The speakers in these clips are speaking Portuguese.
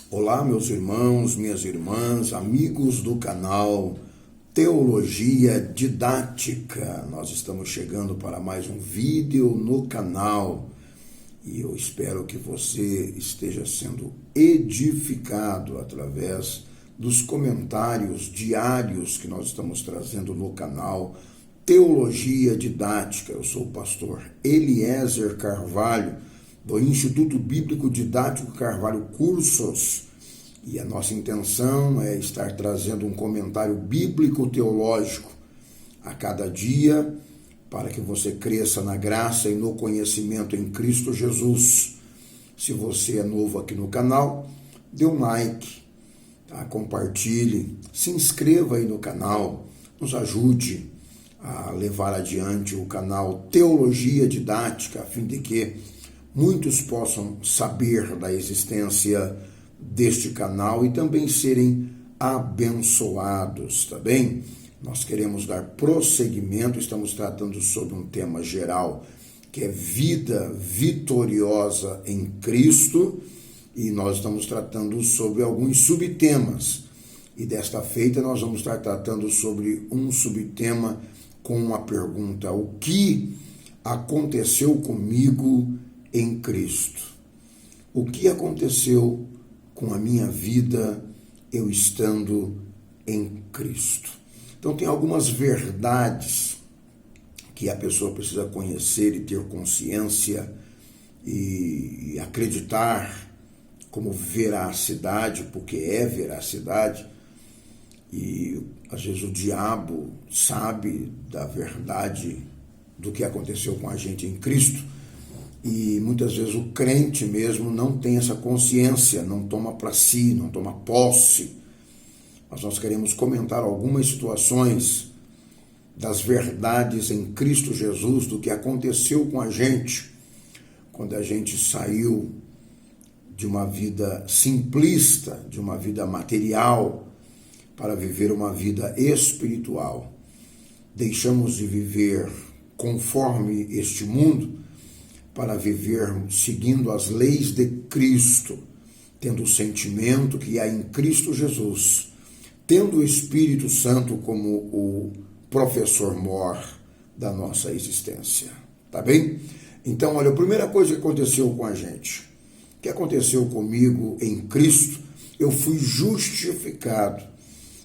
Olá, meus irmãos, minhas irmãs, amigos do canal Teologia Didática. Nós estamos chegando para mais um vídeo no canal e eu espero que você esteja sendo edificado através dos comentários diários que nós estamos trazendo no canal Teologia Didática. Eu sou o pastor Eliezer Carvalho, do Instituto Bíblico Didático Carvalho Cursos, e a nossa intenção é estar trazendo um comentário bíblico-teológico a cada dia, para que você cresça na graça e no conhecimento em Cristo Jesus. Se você é novo aqui no canal, dê um like, tá? Compartilhe, se inscreva aí no canal, nos ajude a levar adiante o canal Teologia Didática, a fim de que muitos possam saber da existência deste canal e também serem abençoados, tá bem? Nós queremos dar prosseguimento, estamos tratando sobre um tema geral, que é vida vitoriosa em Cristo, e nós estamos tratando sobre alguns subtemas. E desta feita nós vamos estar tratando sobre um subtema com uma pergunta: o que aconteceu comigo em Cristo? O que aconteceu com a minha vida eu estando em Cristo? Então tem algumas verdades que a pessoa precisa conhecer e ter consciência e acreditar como veracidade, porque é veracidade. E às vezes o diabo sabe da verdade do que aconteceu com a gente em Cristo, e muitas vezes o crente mesmo não tem essa consciência, não toma para si, não toma posse. Mas nós queremos comentar algumas situações das verdades em Cristo Jesus, do que aconteceu com a gente quando a gente saiu de uma vida simplista, de uma vida material, para viver uma vida espiritual. Deixamos de viver conforme este mundo para viver seguindo as leis de Cristo, tendo o sentimento que há em Cristo Jesus, tendo o Espírito Santo como o professor mor da nossa existência. Tá bem? Então, olha, a primeira coisa que aconteceu com a gente, que aconteceu comigo em Cristo, eu fui justificado,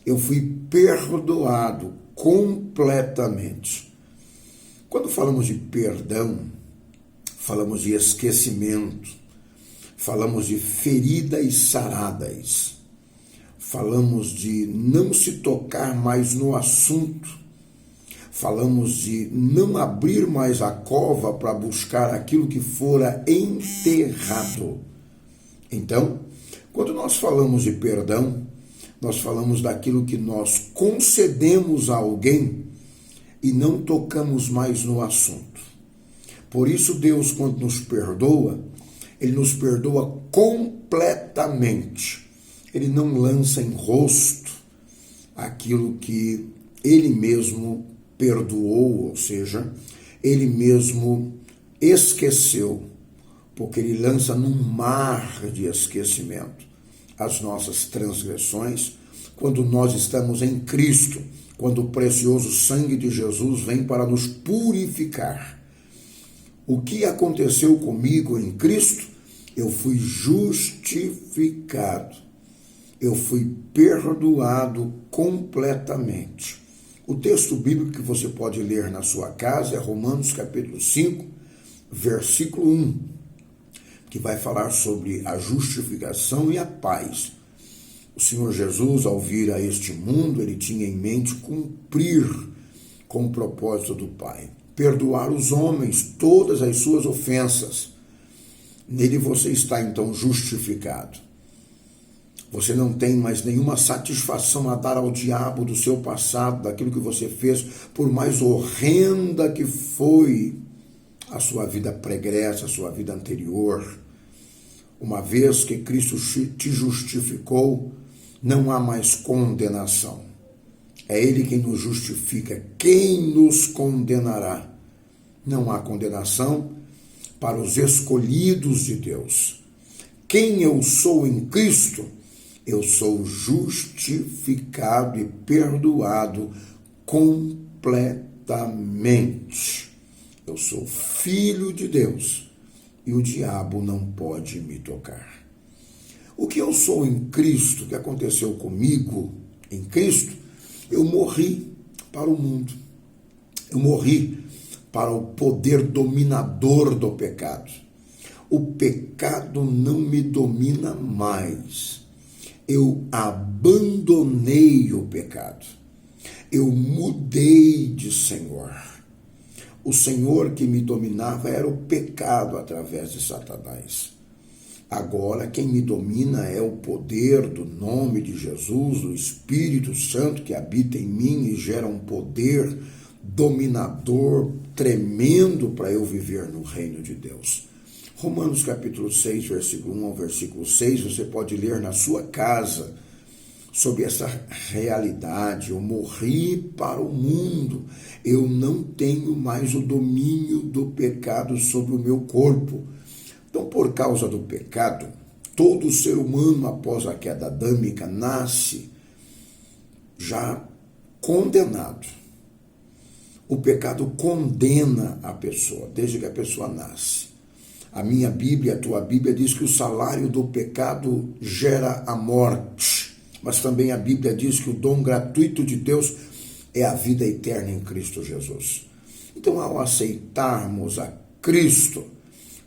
eu fui perdoado completamente. Quando falamos de perdão, falamos de esquecimento, falamos de feridas saradas, falamos de não se tocar mais no assunto, falamos de não abrir mais a cova para buscar aquilo que fora enterrado. Então, quando nós falamos de perdão, nós falamos daquilo que nós concedemos a alguém e não tocamos mais no assunto. Por isso Deus, quando nos perdoa, Ele nos perdoa completamente. Ele não lança em rosto aquilo que Ele mesmo perdoou, ou seja, Ele mesmo esqueceu, porque Ele lança num mar de esquecimento as nossas transgressões, quando nós estamos em Cristo, quando o precioso sangue de Jesus vem para nos purificar. O que aconteceu comigo em Cristo? Eu fui justificado. Eu fui perdoado completamente. O texto bíblico que você pode ler na sua casa é Romanos capítulo 5, versículo 1, que vai falar sobre a justificação e a paz. O Senhor Jesus, ao vir a este mundo, Ele tinha em mente cumprir com o propósito do Pai, perdoar os homens todas as suas ofensas. Nele você está então justificado. Você não tem mais nenhuma satisfação a dar ao diabo do seu passado, daquilo que você fez, por mais horrenda que foi a sua vida pregressa, a sua vida anterior. Uma vez que Cristo te justificou, não há mais condenação. É Ele quem nos justifica. Quem nos condenará? Não há condenação para os escolhidos de Deus. quem eu sou em Cristo, eu sou justificado e perdoado completamente. Eu sou filho de Deus e o diabo não pode me tocar. O que eu sou em Cristo, o que aconteceu comigo em Cristo, eu morri para o mundo. Eu morri para o poder dominador do pecado. O pecado não me domina mais. Eu abandonei o pecado. Eu mudei de Senhor. O Senhor que me dominava era o pecado através de Satanás. Agora quem me domina é o poder do nome de Jesus, o Espírito Santo que habita em mim e gera um poder dominador tremendo para eu viver no reino de Deus. Romanos capítulo 6, versículo 1 ao versículo 6, você pode ler na sua casa sobre essa realidade. Eu morri para o mundo, eu não tenho mais o domínio do pecado sobre o meu corpo. Então, por causa do pecado, todo ser humano, após a queda adâmica, nasce já condenado. O pecado condena a pessoa, desde que a pessoa nasce. A minha Bíblia, a tua Bíblia, diz que o salário do pecado gera a morte. Mas também a Bíblia diz que o dom gratuito de Deus é a vida eterna em Cristo Jesus. Então, ao aceitarmos a Cristo,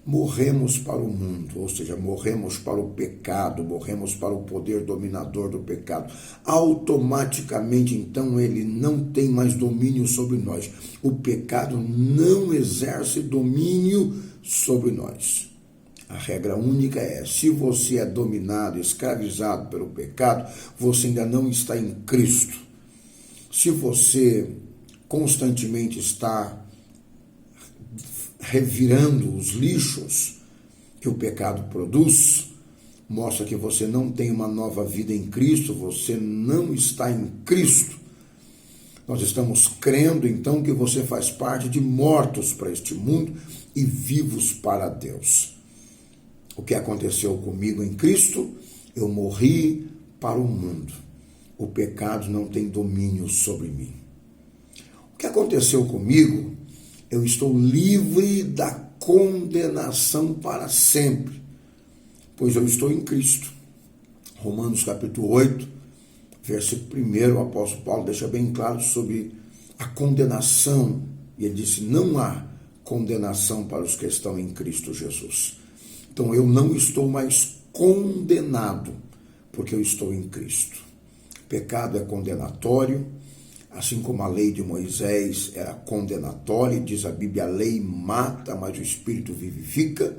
morremos para o mundo, ou seja, morremos para o pecado, morremos para o poder dominador do pecado. Automaticamente, então, ele não tem mais domínio sobre nós. O pecado não exerce domínio sobre nós. A regra única é, se você é dominado, escravizado pelo pecado, você ainda não está em Cristo. Se você constantemente está revirando os lixos que o pecado produz, mostra que você não tem uma nova vida em Cristo, você não está em Cristo. Nós estamos crendo, então, que você faz parte de mortos para este mundo e vivos para Deus. O que aconteceu comigo em Cristo? Eu morri para o mundo. O pecado não tem domínio sobre mim. O que aconteceu comigo? Eu estou livre da condenação para sempre, pois eu estou em Cristo. Romanos capítulo 8, versículo 1, o apóstolo Paulo deixa bem claro sobre a condenação. E ele disse, não há condenação para os que estão em Cristo Jesus. Então eu não estou mais condenado, porque eu estou em Cristo. O pecado é condenatório, assim como a lei de Moisés era condenatória, diz a Bíblia, a lei mata, mas o Espírito vivifica.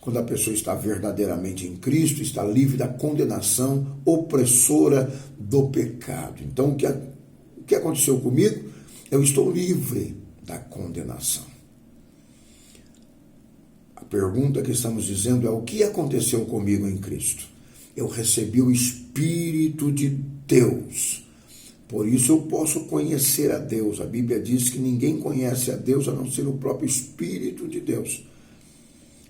Quando a pessoa está verdadeiramente em Cristo, está livre da condenação opressora do pecado. Então, o que aconteceu comigo? Eu estou livre da condenação. A pergunta que estamos dizendo é, o que aconteceu comigo em Cristo? Eu recebi o Espírito de Deus. Por isso eu posso conhecer a Deus. A Bíblia diz que ninguém conhece a Deus a não ser o próprio Espírito de Deus.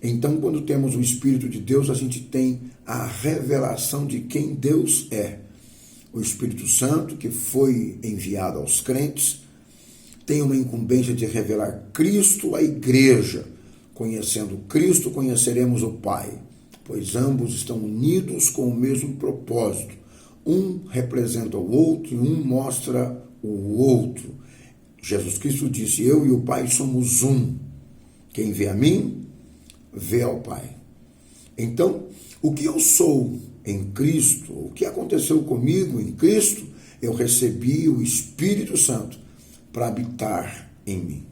Então, quando temos o Espírito de Deus, a gente tem a revelação de quem Deus é. O Espírito Santo, que foi enviado aos crentes, tem uma incumbência de revelar Cristo à igreja. Conhecendo Cristo, conheceremos o Pai, pois ambos estão unidos com o mesmo propósito. Um representa o outro e um mostra o outro. Jesus Cristo disse, eu e o Pai somos um. Quem vê a mim, vê ao Pai. Então, o que eu sou em Cristo, o que aconteceu comigo em Cristo, eu recebi o Espírito Santo para habitar em mim.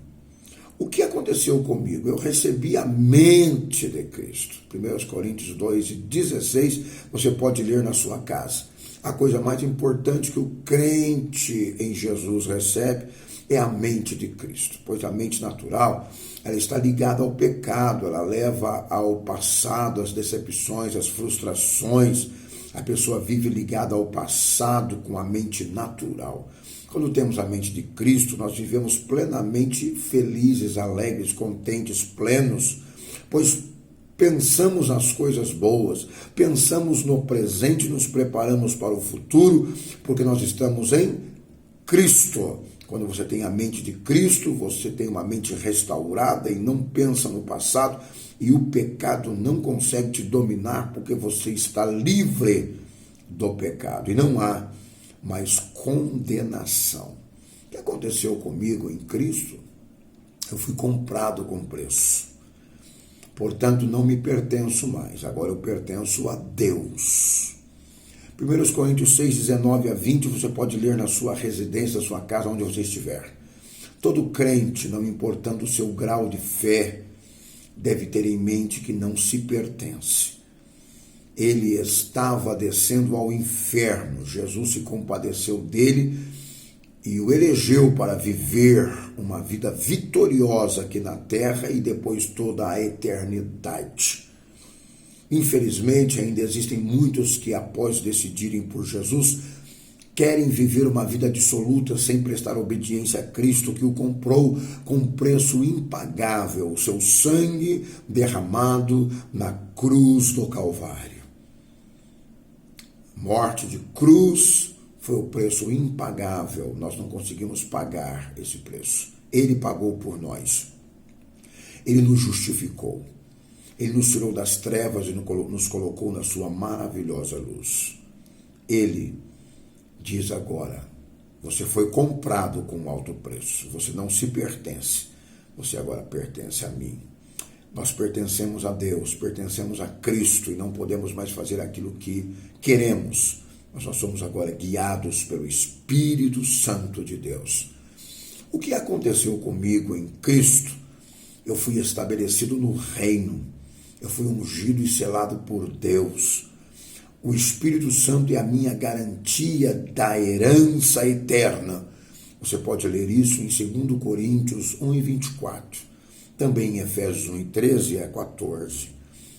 O que aconteceu comigo? Eu recebi a mente de Cristo. 1 Coríntios 2:16, você pode ler na sua casa. A coisa mais importante que o crente em Jesus recebe é a mente de Cristo, pois a mente natural, ela está ligada ao pecado, ela leva ao passado, às decepções, às frustrações. A pessoa vive ligada ao passado com a mente natural. Quando temos a mente de Cristo, nós vivemos plenamente felizes, alegres, contentes, plenos, pois pensamos nas coisas boas, pensamos no presente, nos preparamos para o futuro, porque nós estamos em Cristo. Quando você tem a mente de Cristo, você tem uma mente restaurada e não pensa no passado, e o pecado não consegue te dominar, porque você está livre do pecado e não há mais condenação. O que aconteceu comigo em Cristo? Eu fui comprado com preço. Portanto, não me pertenço mais. Agora eu pertenço a Deus. 1 Coríntios 6, 19 a 20, você pode ler na sua residência, na sua casa, onde você estiver. Todo crente, não importando o seu grau de fé, deve ter em mente que não se pertence. Ele estava descendo ao inferno. Jesus se compadeceu dele e o elegeu para viver uma vida vitoriosa aqui na terra e depois toda a eternidade. Infelizmente, ainda existem muitos que, após decidirem por Jesus, querem viver uma vida dissoluta sem prestar obediência a Cristo, que o comprou com um preço impagável, o seu sangue derramado na cruz do Calvário. Morte de cruz foi o preço impagável, nós não conseguimos pagar esse preço. Ele pagou por nós, ele nos justificou. Ele nos tirou das trevas e nos colocou na sua maravilhosa luz. Ele diz agora, você foi comprado com alto preço, você não se pertence, você agora pertence a mim. Nós pertencemos a Deus, pertencemos a Cristo e não podemos mais fazer aquilo que queremos, mas nós somos agora guiados pelo Espírito Santo de Deus. O que aconteceu comigo em Cristo? Eu fui estabelecido no reino. Eu fui ungido e selado por Deus. O Espírito Santo é a minha garantia da herança eterna. Você pode ler isso em 2 Coríntios 1 e 24. Também em Efésios 1 e 13 a 14.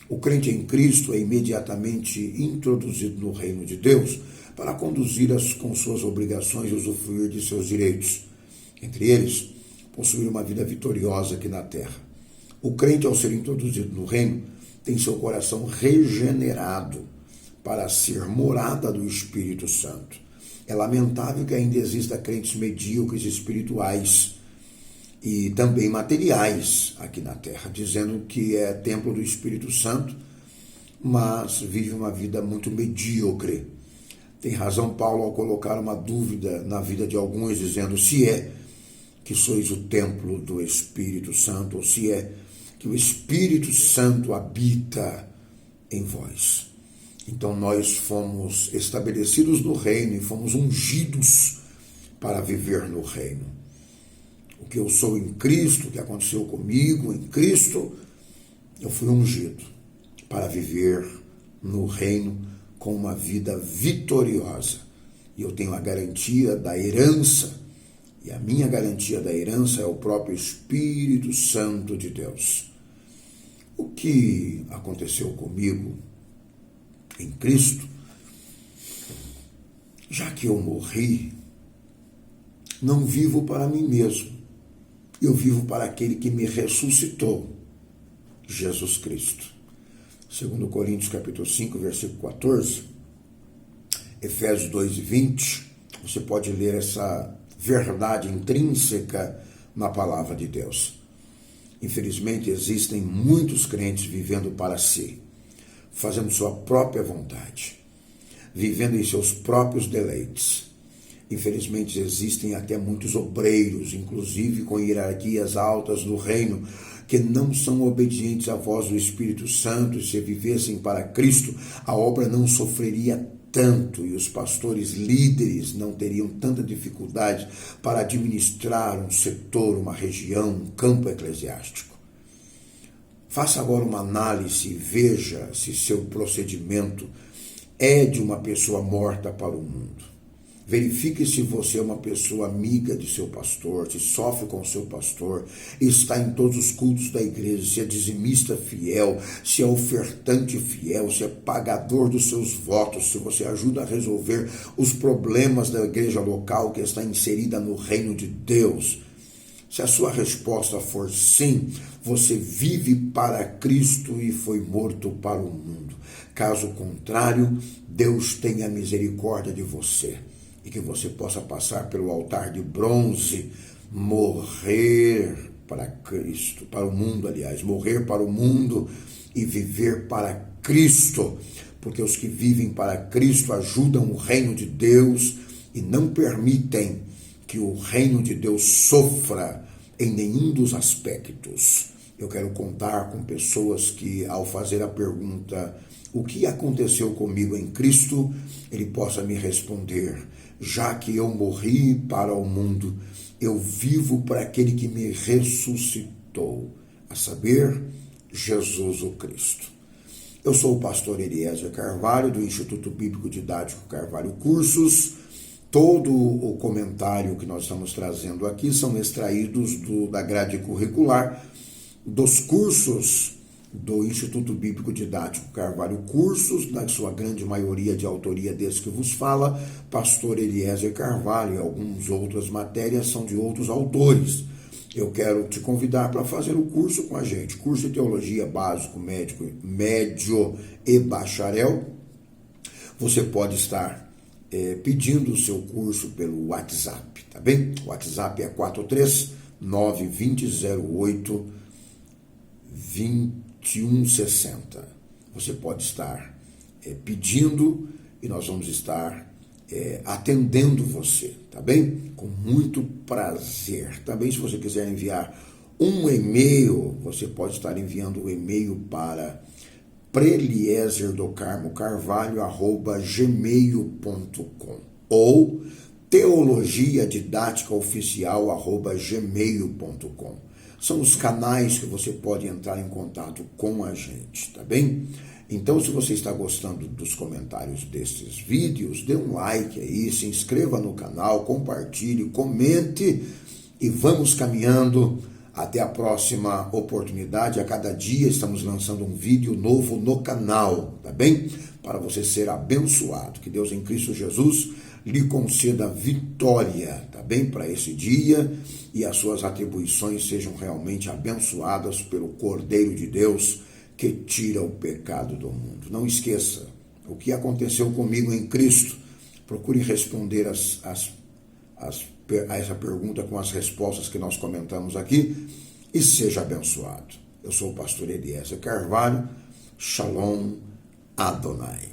O crente em Cristo é imediatamente introduzido no reino de Deus para conduzir-as com suas obrigações e usufruir de seus direitos. Entre eles, possuir uma vida vitoriosa aqui na terra. O crente, ao ser introduzido no reino, tem seu coração regenerado para ser morada do Espírito Santo. É lamentável que ainda exista crentes medíocres espirituais e também materiais aqui na terra, dizendo que é templo do Espírito Santo, mas vive uma vida muito medíocre. Tem razão Paulo ao colocar uma dúvida na vida de alguns, dizendo se é que sois o templo do Espírito Santo, ou se é que o Espírito Santo habita em vós. Então nós fomos estabelecidos no reino e fomos ungidos para viver no reino. O que eu sou em Cristo, o que aconteceu comigo em Cristo, eu fui ungido para viver no reino com uma vida vitoriosa. E eu tenho a garantia da herança, e a minha garantia da herança é o próprio Espírito Santo de Deus. O que aconteceu comigo em Cristo, já que eu morri, não vivo para mim mesmo, eu vivo para aquele que me ressuscitou, Jesus Cristo. 2 Coríntios capítulo 5, versículo 14, Efésios 2 e 20, você pode ler essa verdade intrínseca na palavra de Deus. Infelizmente, existem muitos crentes vivendo para si, fazendo sua própria vontade, vivendo em seus próprios deleites. Infelizmente, existem até muitos obreiros, inclusive com hierarquias altas do reino, que não são obedientes à voz do Espírito Santo, e se vivessem para Cristo, a obra não sofreria tanto e os pastores líderes não teriam tanta dificuldade para administrar um setor, uma região, um campo eclesiástico. Faça agora uma análise e veja se seu procedimento é de uma pessoa morta para o mundo. Verifique se você é uma pessoa amiga de seu pastor, se sofre com seu pastor, está em todos os cultos da igreja, se é dizimista fiel, se é ofertante fiel, se é pagador dos seus votos, se você ajuda a resolver os problemas da igreja local que está inserida no reino de Deus, Se a sua resposta for sim, você vive para Cristo e foi morto para o mundo. Caso contrário, Deus tenha misericórdia de você e que você possa passar pelo altar de bronze, morrer para Cristo, para o mundo, aliás, morrer para o mundo e viver para Cristo, porque os que vivem para Cristo ajudam o reino de Deus e não permitem que o reino de Deus sofra em nenhum dos aspectos. Eu quero contar com pessoas que, ao fazer a pergunta, o que aconteceu comigo em Cristo, ele possa me responder, já que eu morri para o mundo, eu vivo para aquele que me ressuscitou, a saber, Jesus o Cristo. Eu sou o pastor Eliezer Carvalho, do Instituto Bíblico Didático Carvalho Cursos. Todo o comentário que nós estamos trazendo aqui são extraídos da grade curricular dos cursos do Instituto Bíblico Didático Carvalho Cursos, na sua grande maioria de autoria desse que vos fala, pastor Eliezer Carvalho, e algumas outras matérias são de outros autores. Eu quero te convidar para fazer o curso com a gente, curso de Teologia Básico, Médio e Bacharel. Você pode estar pedindo o seu curso pelo WhatsApp, tá bem? O WhatsApp é 43920082160. Você pode estar pedindo e nós vamos estar atendendo você, tá bem? Com muito prazer. Também, se você quiser enviar um e-mail, você pode estar enviando o e-mail para preliezerdocarmo.carvalho@gmail.com ou teologiadidáticaoficial@gmail.com. São os canais que você pode entrar em contato com a gente, tá bem? Então, se você está gostando dos comentários desses vídeos, dê um like aí, se inscreva no canal, compartilhe, comente e vamos caminhando. Até a próxima oportunidade. A cada dia estamos lançando um vídeo novo no canal, tá bem? Para você ser abençoado. Que Deus em Cristo Jesus lhe conceda vitória, tá bem? Para esse dia e as suas atribuições sejam realmente abençoadas pelo Cordeiro de Deus que tira o pecado do mundo. Não esqueça o que aconteceu comigo em Cristo. Procure responder a essa pergunta com as respostas que nós comentamos aqui e seja abençoado. Eu sou o pastor Eliezer Carvalho. Shalom Adonai.